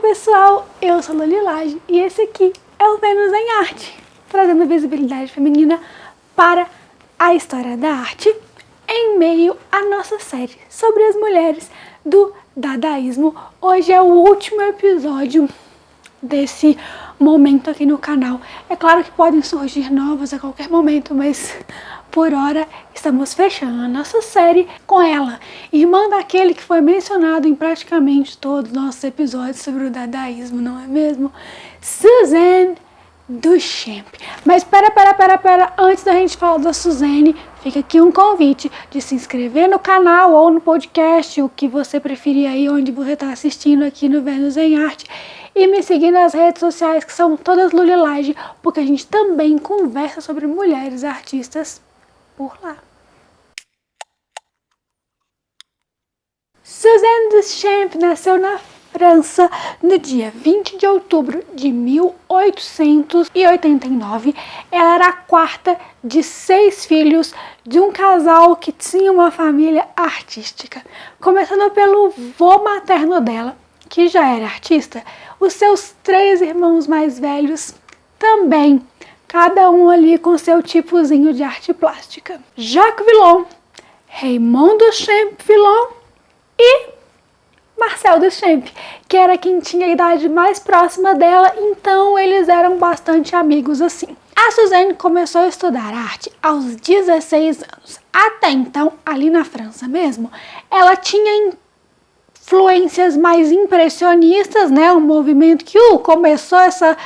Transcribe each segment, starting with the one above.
pessoal, eu sou a Loli Lage e esse aqui é o Vênus em Arte, trazendo visibilidade feminina para a história da arte em meio à nossa série sobre as mulheres do dadaísmo. Hoje é o último episódio desse momento aqui no canal. É claro que podem surgir novos a qualquer momento, mas por hora estamos fechando a nossa série com ela, irmã daquele que foi mencionado em praticamente todos os nossos episódios sobre o dadaísmo, não é mesmo? Suzanne Duchamp. Mas pera, antes da gente falar da Suzanne, fica aqui um convite de se inscrever no canal ou no podcast, o que você preferir aí, onde você está assistindo aqui no Vênus em Arte, e me seguir nas redes sociais, que são todas Loli Lage, porque a gente também conversa sobre mulheres artistas por lá. Suzanne Duchamp nasceu na França no dia 20 de outubro de 1889. Ela era a quarta de 6 filhos de um casal que tinha uma família artística. Começando pelo vô materno dela, que já era artista, os seus 3 irmãos mais velhos também, cada um ali com seu tipozinho de arte plástica. Jacques Villon, Raymond Duchamp Villon e Marcel Duchamp, que era quem tinha a idade mais próxima dela, então eles eram bastante amigos assim. A Suzanne começou a estudar arte aos 16 anos. Até então, ali na França mesmo, ela tinha influências mais impressionistas, né? Um movimento que começou essa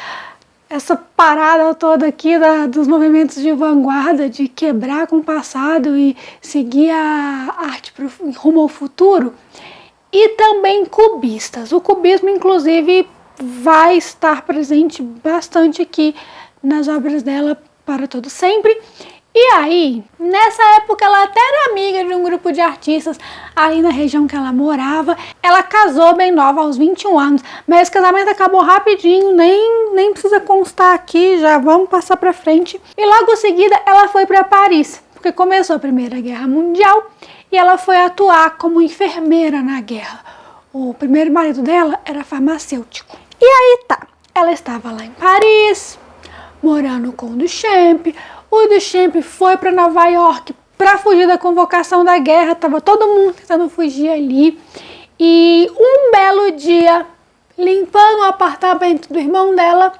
parada toda aqui dos movimentos de vanguarda, de quebrar com o passado e seguir a arte rumo ao futuro. E também cubistas. O cubismo, inclusive, vai estar presente bastante aqui nas obras dela para todo sempre. E aí, nessa época, ela até era amiga de um grupo de artistas ali na região que ela morava. Ela casou bem nova, aos 21 anos, mas esse casamento acabou rapidinho, nem precisa constar aqui, já vamos passar pra frente. E logo em seguida, ela foi para Paris, porque começou a Primeira Guerra Mundial e ela foi atuar como enfermeira na guerra. O primeiro marido dela era farmacêutico. E aí tá, ela estava lá em Paris, morando com o Duchamp. O Duchamp foi para Nova York para fugir da convocação da guerra, tava todo mundo tentando fugir ali. E um belo dia, limpando o apartamento do irmão dela,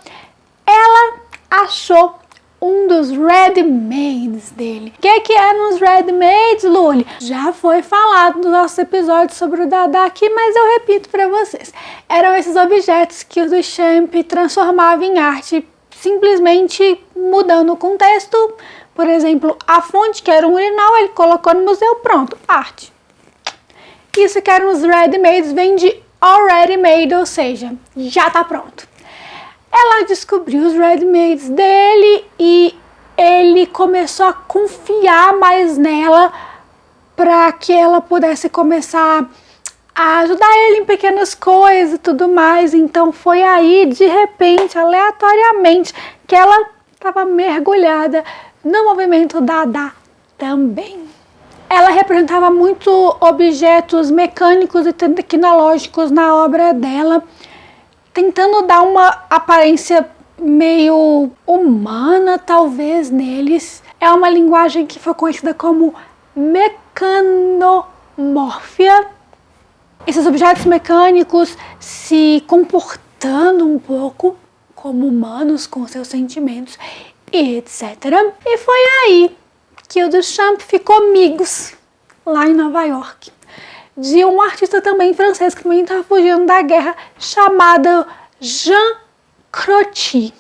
ela achou um dos ready-mades dele. O que eram os ready-mades, Luli? Já foi falado nos nossos episódios sobre o Dada aqui, mas eu repito para vocês. Eram esses objetos que o Duchamp transformava em arte, simplesmente mudando o contexto. Por exemplo, a fonte, que era um urinal, ele colocou no museu, pronto, arte. Isso que eram os ready-mades, vem de already made, ou seja, já tá pronto. Ela descobriu os ready-mades dele e ele começou a confiar mais nela para que ela pudesse começar a ajudar ele em pequenas coisas e tudo mais. Então foi aí, de repente, aleatoriamente, que ela estava mergulhada no movimento Dada também. Ela representava muito objetos mecânicos e tecnológicos na obra dela, tentando dar uma aparência meio humana, talvez, neles. É uma linguagem que foi conhecida como mecanomórfia. Esses objetos mecânicos se comportando um pouco como humanos, com seus sentimentos e etc. E foi aí que o Duchamp ficou amigos lá em Nova York de um artista também francês que também estava fugindo da guerra, chamado Jean Crotti.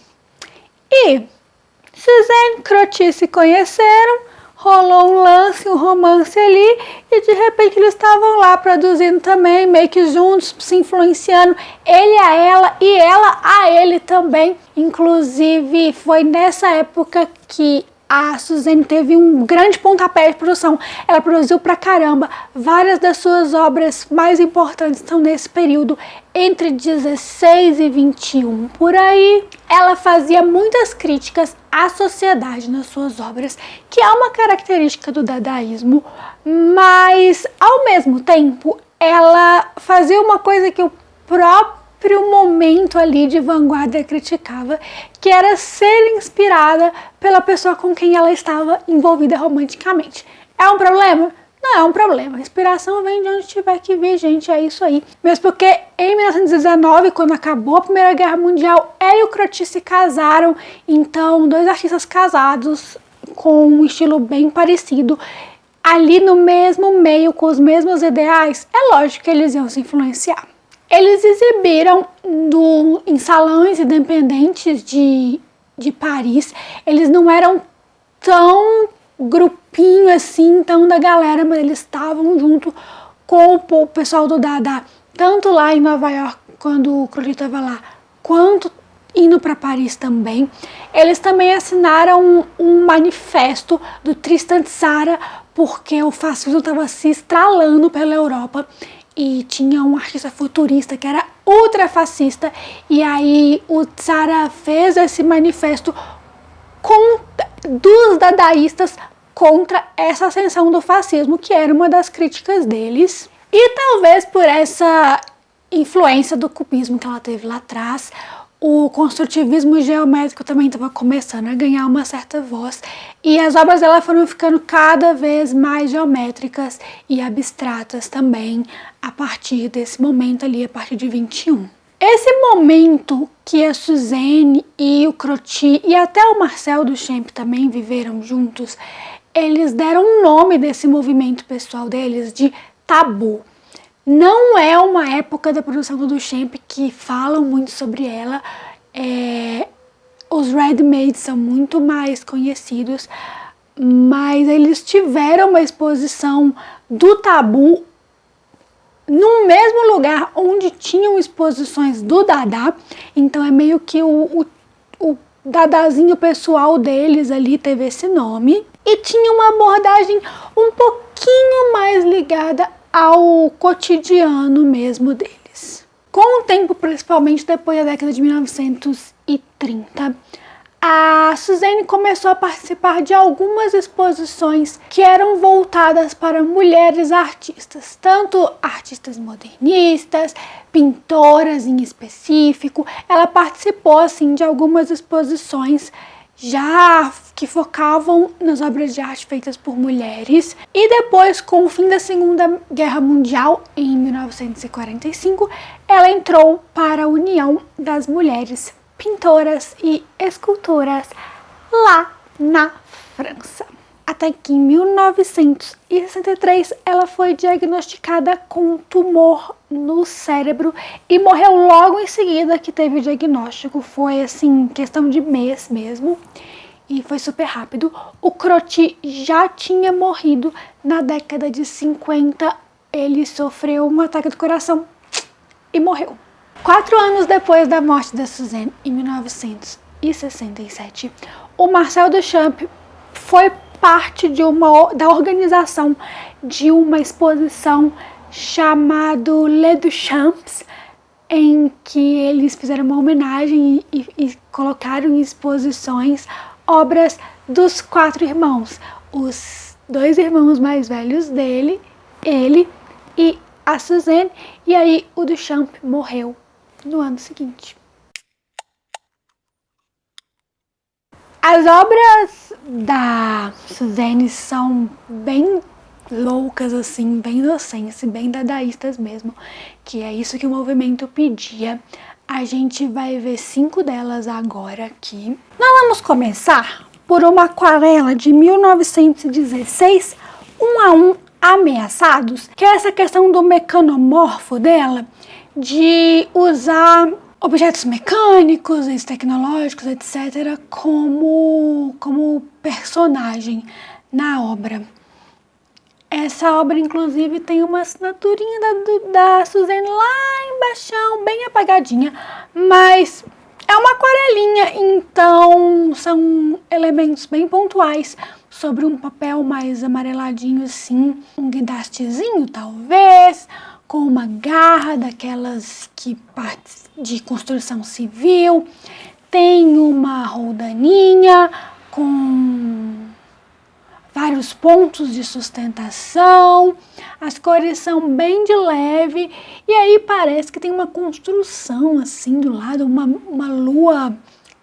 E Suzanne e Crotti se conheceram, rolou um lance, um romance ali, e de repente eles estavam lá produzindo também, meio que juntos, se influenciando, ele a ela e ela a ele também. Inclusive, foi nessa época que a Suzanne teve um grande pontapé de produção. Ela produziu pra caramba. Várias das suas obras mais importantes estão nesse período, entre 16 e 21. Por aí, ela fazia muitas críticas à sociedade nas suas obras, que é uma característica do dadaísmo, mas, ao mesmo tempo, ela fazia uma coisa que o próprio próprio momento ali de vanguarda criticava, que era ser inspirada pela pessoa com quem ela estava envolvida romanticamente. É um problema? Não é um problema. A inspiração vem de onde tiver que vir, gente. É isso aí. Mesmo porque em 1919, quando acabou a Primeira Guerra Mundial, ela e o Crotty se casaram. Então, dois artistas casados com um estilo bem parecido, ali no mesmo meio, com os mesmos ideais, é lógico que eles iam se influenciar. Eles exibiram em salões independentes de Paris. Eles não eram tão grupinho assim, tão da galera, mas eles estavam junto com o pessoal do Dada, tanto lá em Nova York, quando o Crotty estava lá, quanto indo para Paris também. Eles também assinaram um manifesto do Tristan Tzara, porque o fascismo estava se estralando pela Europa e tinha um artista futurista que era ultra fascista, e aí o Tzara fez esse manifesto dos dadaístas contra essa ascensão do fascismo, que era uma das críticas deles. E talvez por essa influência do cubismo que ela teve lá atrás, o construtivismo geométrico também estava começando a ganhar uma certa voz, e as obras dela foram ficando cada vez mais geométricas e abstratas também a partir desse momento ali, a partir de 21. Esse momento que a Suzanne e o Crotty e até o Marcel Duchamp também viveram juntos, eles deram um nome desse movimento pessoal deles de tabu. Não é uma época da produção do Duchamp que falam muito sobre ela. Os Ready-Made são muito mais conhecidos, mas eles tiveram uma exposição do tabu no mesmo lugar onde tinham exposições do Dada. Então é meio que o dadazinho pessoal deles ali teve esse nome. E tinha uma abordagem um pouquinho mais ligada ao cotidiano mesmo deles. Com o tempo, principalmente depois da década de 1930, a Suzanne começou a participar de algumas exposições que eram voltadas para mulheres artistas, tanto artistas modernistas, pintoras em específico. Ela participou assim de algumas exposições já que focavam nas obras de arte feitas por mulheres. E depois, com o fim da Segunda Guerra Mundial, em 1945, ela entrou para a União das Mulheres Pintoras e Escultoras lá na França. Até que em 1963 ela foi diagnosticada com um tumor no cérebro e morreu logo em seguida que teve o diagnóstico. Foi assim, questão de mês mesmo, e foi super rápido. O Crotty já tinha morrido na década de 50, ele sofreu um ataque do coração e morreu. 4 anos depois da morte da Suzanne, em 1967, o Marcel Duchamp foi parte da organização de uma exposição chamada Les Duchamps, em que eles fizeram uma homenagem e colocaram em exposições obras dos 4 irmãos. Os 2 irmãos mais velhos dele, ele e a Suzanne, e aí o Duchamp morreu no ano seguinte. As obras da Suzanne são bem loucas, assim, bem inocentes, bem dadaístas mesmo, que é isso que o movimento pedia. A gente vai ver 5 delas agora aqui. Nós vamos começar por uma aquarela de 1916, 1 a 1 Ameaçados, que é essa questão do mecanomorfo dela, de usar objetos mecânicos, tecnológicos, etc., como personagem na obra. Essa obra, inclusive, tem uma assinaturinha da Suzanne lá embaixo, bem apagadinha, mas é uma aquarelinha, então são elementos bem pontuais sobre um papel mais amareladinho assim, um guindastezinho talvez, com uma garra daquelas que partes de construção civil, tem uma roldaninha com vários pontos de sustentação, as cores são bem de leve, e aí parece que tem uma construção assim do lado, uma lua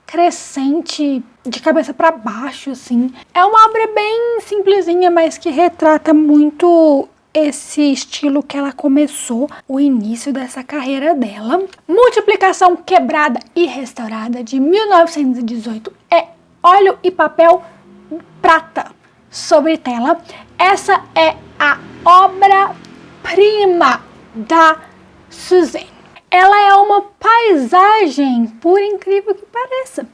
crescente de cabeça para baixo, assim. É uma obra bem simplesinha, mas que retrata muito esse estilo que ela começou, o início dessa carreira dela. Multiplicação Quebrada e Restaurada, de 1918, é óleo e papel prata sobre tela. Essa é a obra-prima da Suzanne. Ela é uma paisagem, por incrível que pareça.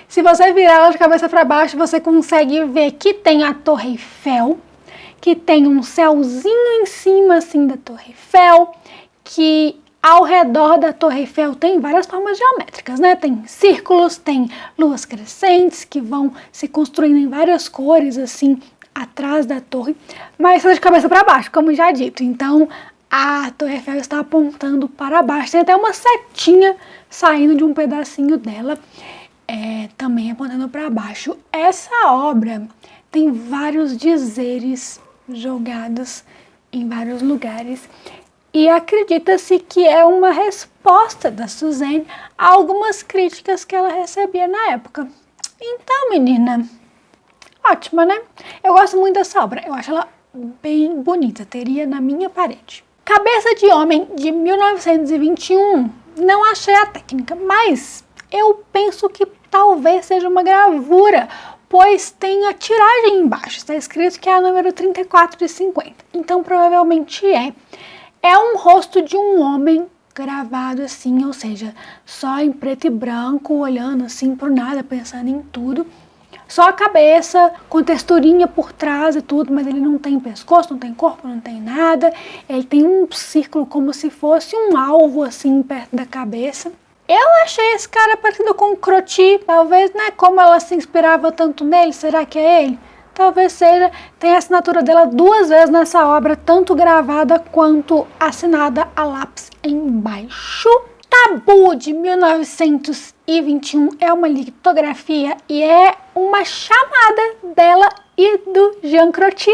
Se você virar ela de cabeça para baixo, você consegue ver que tem a Torre Eiffel, que tem um céuzinho em cima assim da Torre Eiffel, que ao redor da Torre Eiffel tem várias formas geométricas, né? Tem círculos, tem luas crescentes que vão se construindo em várias cores assim atrás da torre, mas de cabeça para baixo, como já dito. Então a Torre Eiffel está apontando para baixo, tem até uma setinha saindo de um pedacinho dela, também apontando para baixo. Essa obra tem vários dizeres jogados em vários lugares e acredita-se que é uma resposta da Suzanne a algumas críticas que ela recebia na época. Então, menina, ótima, né? Eu gosto muito dessa obra, eu acho ela bem bonita, teria na minha parede. Cabeça de Homem, de 1921, não achei a técnica, mas eu penso que talvez seja uma gravura, pois tem a tiragem embaixo, está escrito que é a número 34 de 50, então provavelmente é. É um rosto de um homem gravado assim, ou seja, só em preto e branco, olhando assim pro nada, pensando em tudo. Só a cabeça, com texturinha por trás e tudo, mas ele não tem pescoço, não tem corpo, não tem nada. Ele tem um círculo como se fosse um alvo assim perto da cabeça. Eu achei esse cara parecido com o Crotty, talvez, né? Como ela se inspirava tanto nele, será que é ele? Talvez seja. Tem a assinatura dela 2 vezes nessa obra, tanto gravada quanto assinada a lápis embaixo. Tabu, de 1921, é uma litografia e é uma chamada dela e do Jean Crotty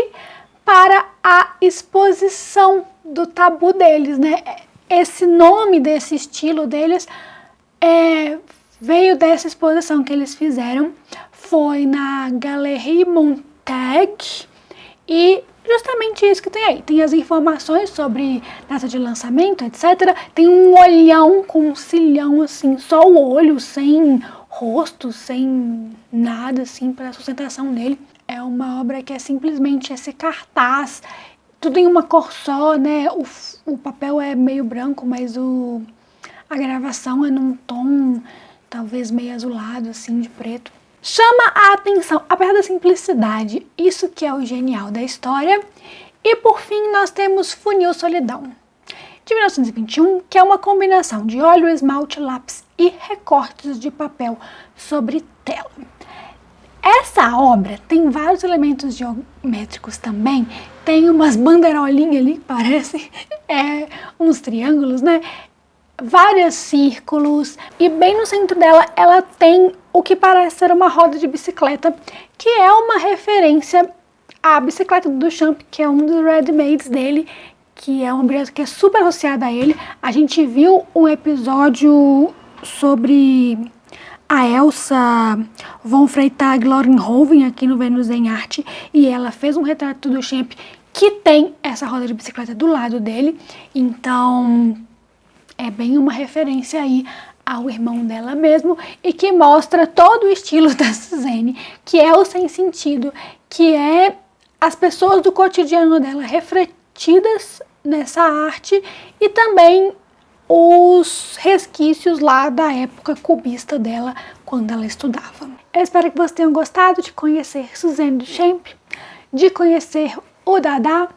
para a exposição do Tabu deles, né? Esse nome desse estilo deles veio dessa exposição que eles fizeram, foi na Galerie Montague, e justamente isso que tem aí. Tem as informações sobre data de lançamento, etc. Tem um olhão com um cilhão, assim, só o olho, sem rosto, sem nada, assim, para a sustentação dele. É uma obra que é simplesmente esse cartaz, tudo em uma cor só, né? O papel é meio branco, mas a gravação é num tom talvez meio azulado, assim, de preto. Chama a atenção, apesar da simplicidade, isso que é o genial da história. E por fim nós temos Funil Solidão, de 1921, que é uma combinação de óleo, esmalte, lápis e recortes de papel sobre tela. Essa obra tem vários elementos geométricos também, tem umas bandeirolinhas ali que parecem uns triângulos, né? Vários círculos, e bem no centro dela ela tem o que parece ser uma roda de bicicleta, que é uma referência à bicicleta do Duchamp, que é um dos ready-mades dele, que é um objeto que é super associado a ele. A gente viu um episódio sobre a Elsa von Freytag-Loringhoven aqui no Vênus em Arte, e ela fez um retrato do Duchamp que tem essa roda de bicicleta do lado dele, então é bem uma referência aí ao irmão dela mesmo, e que mostra todo o estilo da Suzanne, que é o sem sentido, que é as pessoas do cotidiano dela refletidas nessa arte, e também os resquícios lá da época cubista dela, quando ela estudava. Eu espero que vocês tenham gostado de conhecer Suzanne Duchamp, de conhecer o Dada,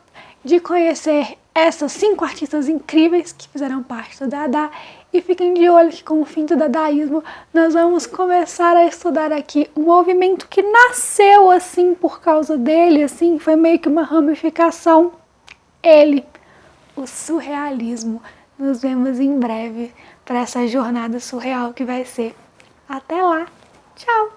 de conhecer essas 5 artistas incríveis que fizeram parte do Dada, e fiquem de olho que com o fim do dadaísmo nós vamos começar a estudar aqui um movimento que nasceu assim por causa dele, assim, foi meio que uma ramificação, o surrealismo. Nos vemos em breve para essa jornada surreal que vai ser. Até lá, tchau!